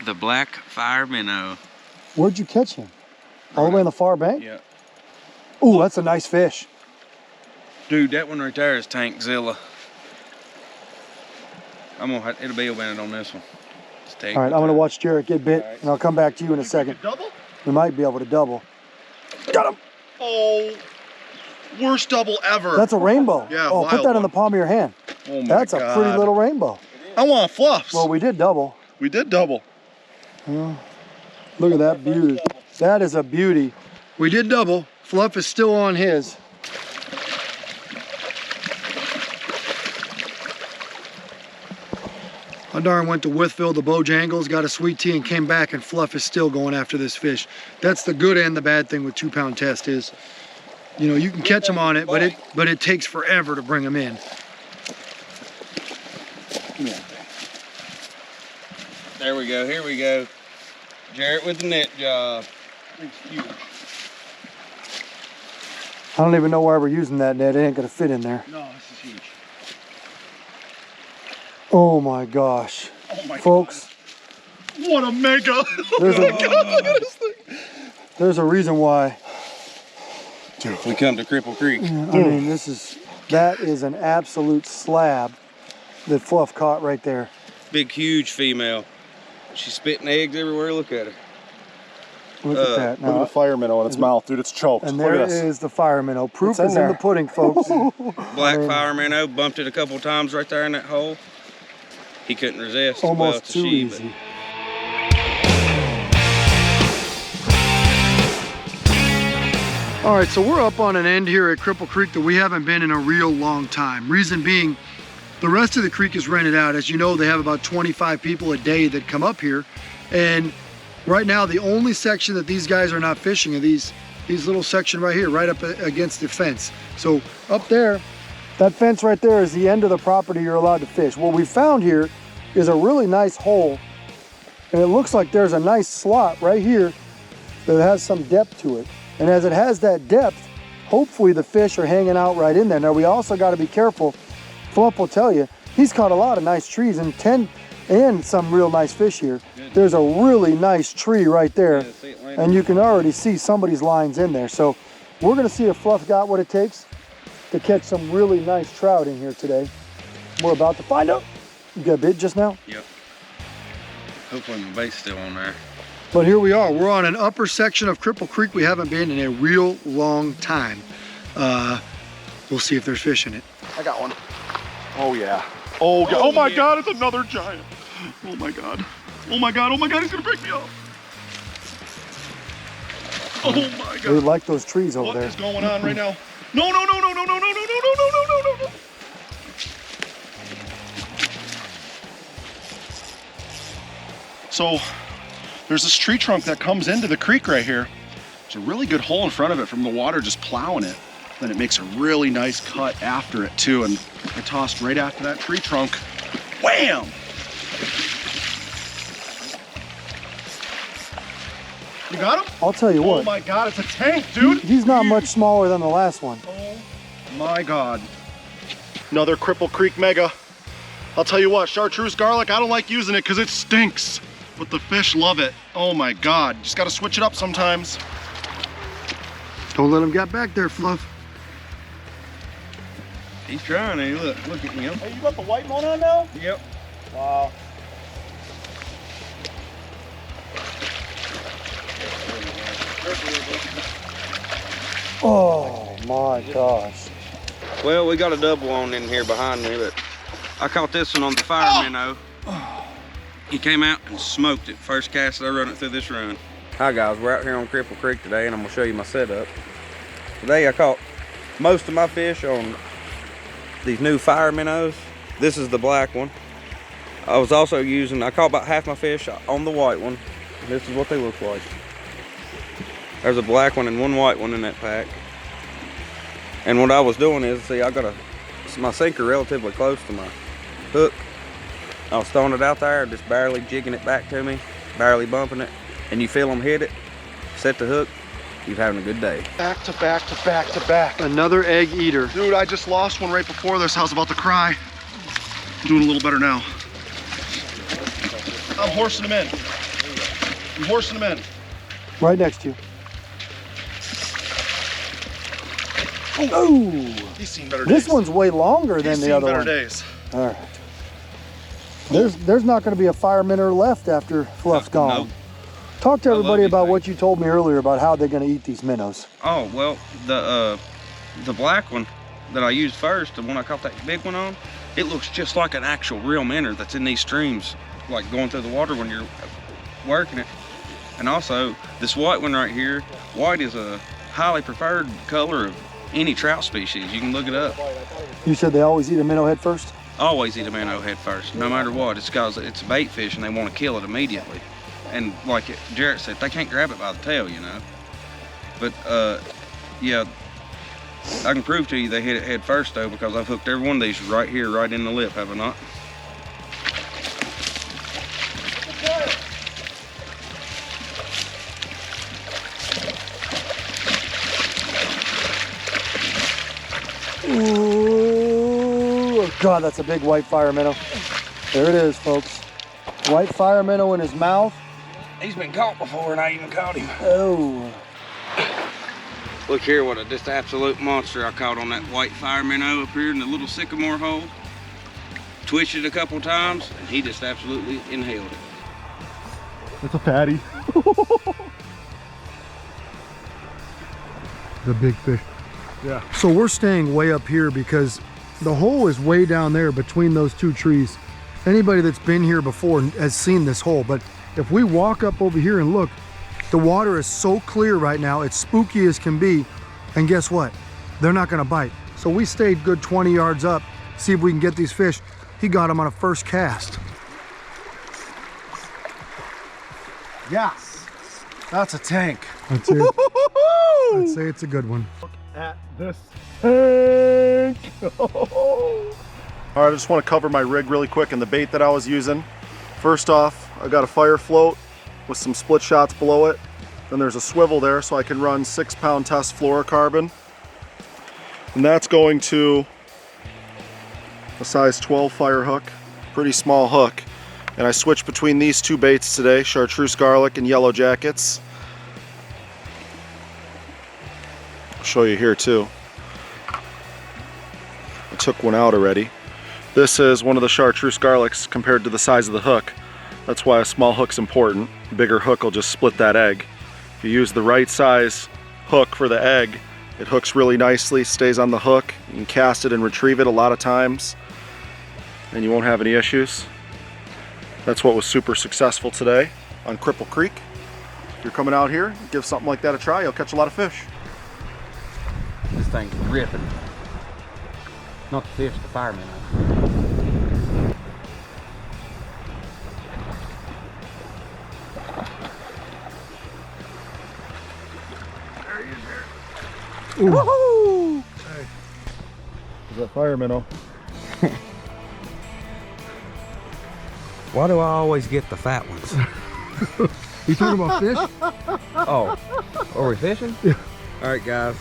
The black fire minnow. Where'd you catch him? All the way on the far bank? Yeah. Ooh, that's a nice fish. Dude, that one right there is Tankzilla. It'll be a minute on this one. All right, I'm gonna watch Jarrett get bit, right. and I'll come back to you in a second. Double? We might be able to double. Got him. Oh, worst double ever. That's a rainbow. Yeah, oh, put that in the palm of your hand. Oh my That's God. a pretty little rainbow. I want fluffs. Well, we did double. We did double. Look at that beauty. That is a beauty. We did double. Fluff is still on his. I darn went to Withville, the Bojangles, got a sweet tea and came back, and Fluff is still going after this fish. That's the good and the bad thing with 2-pound test is, you know, you can catch them on it, but it takes forever to bring them in. There we go, here we go. Jarrett with the net job. It's huge. I don't even know why we're using that net. It ain't gonna fit in there. No, this is huge. Oh my gosh. Oh my Folks. God. What a mega. There's Oh my God, look at this thing. There's a reason why. Dude, we come to Cripple Creek. I mean, that is an absolute slab that Fluff caught right there. Big, huge female. She's spitting eggs everywhere. Look at her. Look at that. Look at the fire minnow in its mouth, dude. It's choked. And Look there at this. is the fire minnow. Proof is in the pudding, folks. Black fire minnow. Bumped it a couple times right there in that hole. He couldn't resist. Almost Well, it's a too she, easy. All right, so we're up on an end here at Cripple Creek that we haven't been in a real long time. Reason being, the rest of the creek is rented out. As you know, they have about 25 people a day that come up here. And right now, the only section that these guys are not fishing are these little section right here, right up against the fence. So up there, that fence right there is the end of the property you're allowed to fish. What we found here is a really nice hole, and it looks like there's a nice slot right here that has some depth to it. And as it has that depth, hopefully the fish are hanging out right in there. Now we also got to be careful. Fluff will tell you, he's caught a lot of nice trees and some real nice fish here. There's a really nice tree right there, and you can already see somebody's lines in there. So we're gonna see if Fluff got what it takes to catch some really nice trout in here today. We're about to find out. You got bit just now? Yep. Hopefully my bait's still on there. But here we are. We're on an upper section of Cripple Creek. We haven't been in a real long time. We'll see if there's fish in it. I got one. Oh yeah. Oh, God. Oh my God, it's another giant. Oh my God. Oh my God, oh my God, he's gonna break me off. Oh my God. We like those trees over there. What is going on right now? No, no, no, no, no, no, no, no, no, no, no, no, no, no. So, there's this tree trunk that comes into the creek right here. There's a really good hole in front of it from the water just plowing it. Then it makes a really nice cut after it too. And I tossed right after that tree trunk. Wham! You got him? I'll tell you what. Oh my God, it's a tank, dude. He's not much smaller than the last one. Oh my God. Another Cripple Creek mega. I'll tell you what, chartreuse garlic, I don't like using it because it stinks. But the fish love it. Oh my God. Just gotta switch it up sometimes. Don't let him get back there, Fluff. He's trying to. Look at him. Hey, you got the white one on now? Yep. Wow. Oh my gosh. Well, we got a double on in here behind me, but I caught this one on the fire minnow. He came out and smoked it. First cast that I run it through this run. Hi guys, we're out here on Cripple Creek today and I'm gonna show you my setup. Today I caught most of my fish on these new fire minnows. This is the black one. I was also I caught about half my fish on the white one. This is what they look like. There's a black one and one white one in that pack. And what I was doing is, see, I got my sinker relatively close to my hook. I was throwing it out there, just barely jigging it back to me, barely bumping it. And you feel them hit it, set the hook, you're having a good day. Back to back to back to back. Another egg eater. Dude, I just lost one right before this. I was about to cry. I'm doing a little better now. I'm horsing them in. I'm horsing them in. Right next to you. Oh! He's seen better days. This one's way longer than the other one. Days. All right. There's not going to be a fire minnow left after Fluff's gone. Nope. Talk to everybody about these what you told me earlier about how they're going to eat these minnows. Oh, well, the black one that I used first, the one I caught that big one on, it looks just like an actual real minnow that's in these streams, like going through the water when you're working it. And also, this white one right here, white is a highly preferred color of any trout species. You can look it up. You said they always eat a minnow head first? Always eat a minnow head first, no matter what. It's because it's a bait fish and they want to kill it immediately. And like Jarrett said, they can't grab it by the tail, you know. But yeah, I can prove to you they hit it head first though, because I've hooked every one of these right here, right in the lip, have I not? Ooh, God, that's a big white fire minnow. There it is, folks. White fire minnow in his mouth. He's been caught before and I even caught him. Oh. Look here, what a just absolute monster I caught on that white fire minnow up here in the little sycamore hole. Twitched it a couple times and he just absolutely inhaled it. That's a fatty. The big fish. Yeah. So we're staying way up here because the hole is way down there between those two trees. Anybody that's been here before has seen this hole, but if we walk up over here and look, the water is so clear right now, it's spooky as can be, and guess what? They're not gonna bite. So we stayed good 20 yards up, see if we can get these fish. He got them on a first cast. Yes. That's a tank. I'd say it's a good one. Look at this tank. All right, I just want to cover my rig really quick and the bait that I was using. First off, I got a fire float with some split shots below it. Then there's a swivel there so I can run 6-pound test fluorocarbon. And that's going to a size 12 fire hook, pretty small hook. And I switched between these two baits today, chartreuse garlic and yellow jackets. I'll show you here too. I took one out already. This is one of the chartreuse garlics compared to the size of the hook. That's why a small hook's important. A bigger hook will just split that egg. If you use the right size hook for the egg, it hooks really nicely, stays on the hook. You can cast it and retrieve it a lot of times and you won't have any issues. That's what was super successful today on Cripple Creek. If you're coming out here, give something like that a try, you'll catch a lot of fish. This thing's ripping. Not the fish, the fire minnow. Woohoo! Hey, is that fire minnow? Why do I always get the fat ones? You talking about fish? Oh, are we fishing? Yeah. All right, guys.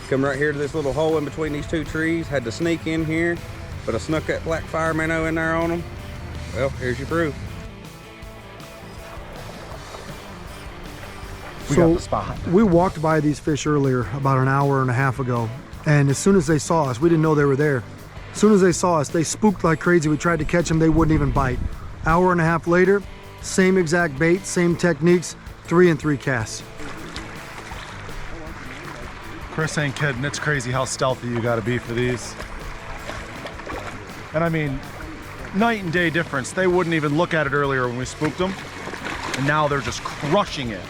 Come right here to this little hole in between these two trees. Had to sneak in here, but I snuck that black fire minnow in there on them. Well, here's your proof. We got the spot. We walked by these fish earlier about an hour and a half ago, and as soon as they saw us, we didn't know they were there. As soon as they saw us, they spooked like crazy. We tried to catch them, they wouldn't even bite. Hour and a half later, same exact bait, same techniques, 3 and 3 casts. Chris ain't kidding, it's crazy how stealthy you gotta be for these. And I mean, night and day difference. They wouldn't even look at it earlier when we spooked them, and now they're just crushing it.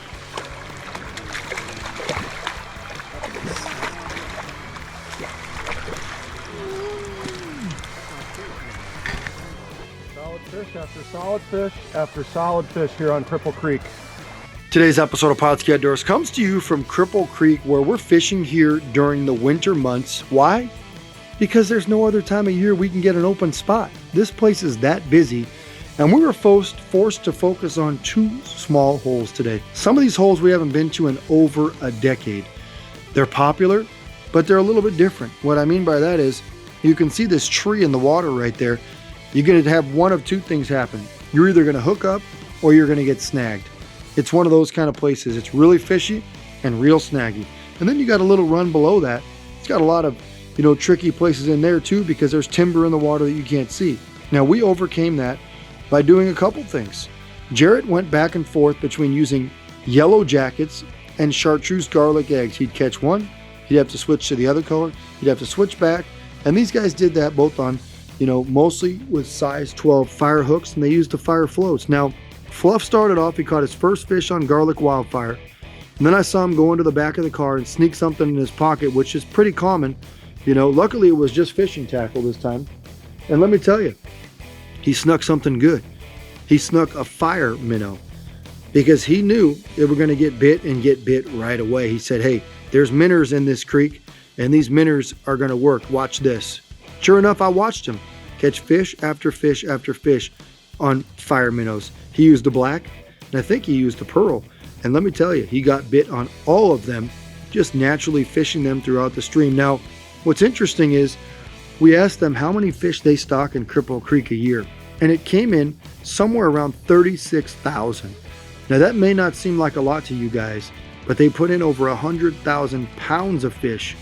Solid fish after solid fish after solid fish here on Cripple Creek. Today's episode of Pautzke Outdoors comes to you from Cripple Creek, where we're fishing here during the winter months. Why? Because there's no other time of year we can get an open spot. This place is that busy, and we were forced to focus on 2 small holes today. Some of these holes we haven't been to in over a decade. They're popular, but they're a little bit different. What I mean by that is, you can see this tree in the water right there. You're gonna have one of 2 things happen. You're either gonna hook up or you're gonna get snagged. It's one of those kind of places. It's really fishy and real snaggy. And then you got a little run below that. It's got a lot of, tricky places in there too, because there's timber in the water that you can't see. Now, we overcame that by doing a couple things. Jarrett went back and forth between using yellow jackets and chartreuse garlic eggs. He'd catch one, he'd have to switch to the other color, he'd have to switch back. And these guys did that both on, mostly with size 12 fire hooks, and they used the fire floats. Now, Fluff started off, he caught his first fish on garlic wildfire. And then I saw him go into the back of the car and sneak something in his pocket, which is pretty common. Luckily it was just fishing tackle this time. And let me tell you, he snuck something good. He snuck a fire minnow because he knew they were going to get bit and get bit right away. He said, hey, there's minnows in this creek and these minnows are going to work. Watch this. Sure enough, I watched him catch fish after fish after fish on fire minnows. He used the black and I think he used the pearl. And let me tell you, he got bit on all of them, just naturally fishing them throughout the stream. Now, what's interesting is we asked them how many fish they stock in Cripple Creek a year, and it came in somewhere around 36,000. Now, that may not seem like a lot to you guys, but they put in over 100,000 pounds of fish.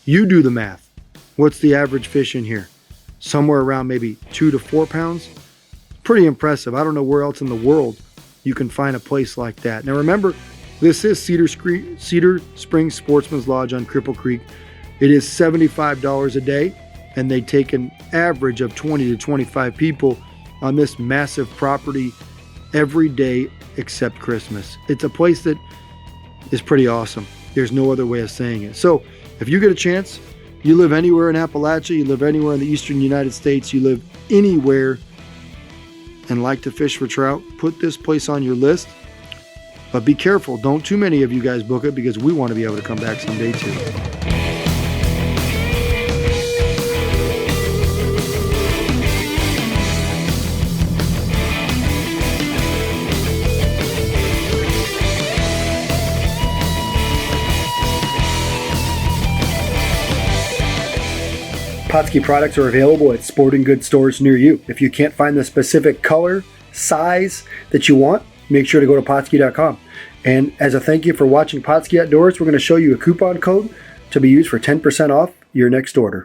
You do the math. What's the average fish in here? Somewhere around maybe 2 to 4 pounds? Pretty impressive. I don't know where else in the world you can find a place like that. Now remember, this is Cedar Springs Sportsman's Lodge on Cripple Creek. It is $75 a day, and they take an average of 20 to 25 people on this massive property every day except Christmas. It's a place that is pretty awesome. There's no other way of saying it. So if you get a chance, you live anywhere in Appalachia, you live anywhere in the eastern United States, you live anywhere and like to fish for trout, put this place on your list. But be careful, don't too many of you guys book it because we want to be able to come back someday too. Pautzke products are available at sporting goods stores near you. If you can't find the specific color, size that you want, make sure to go to Pautzke.com. And as a thank you for watching Pautzke Outdoors, we're going to show you a coupon code to be used for 10% off your next order.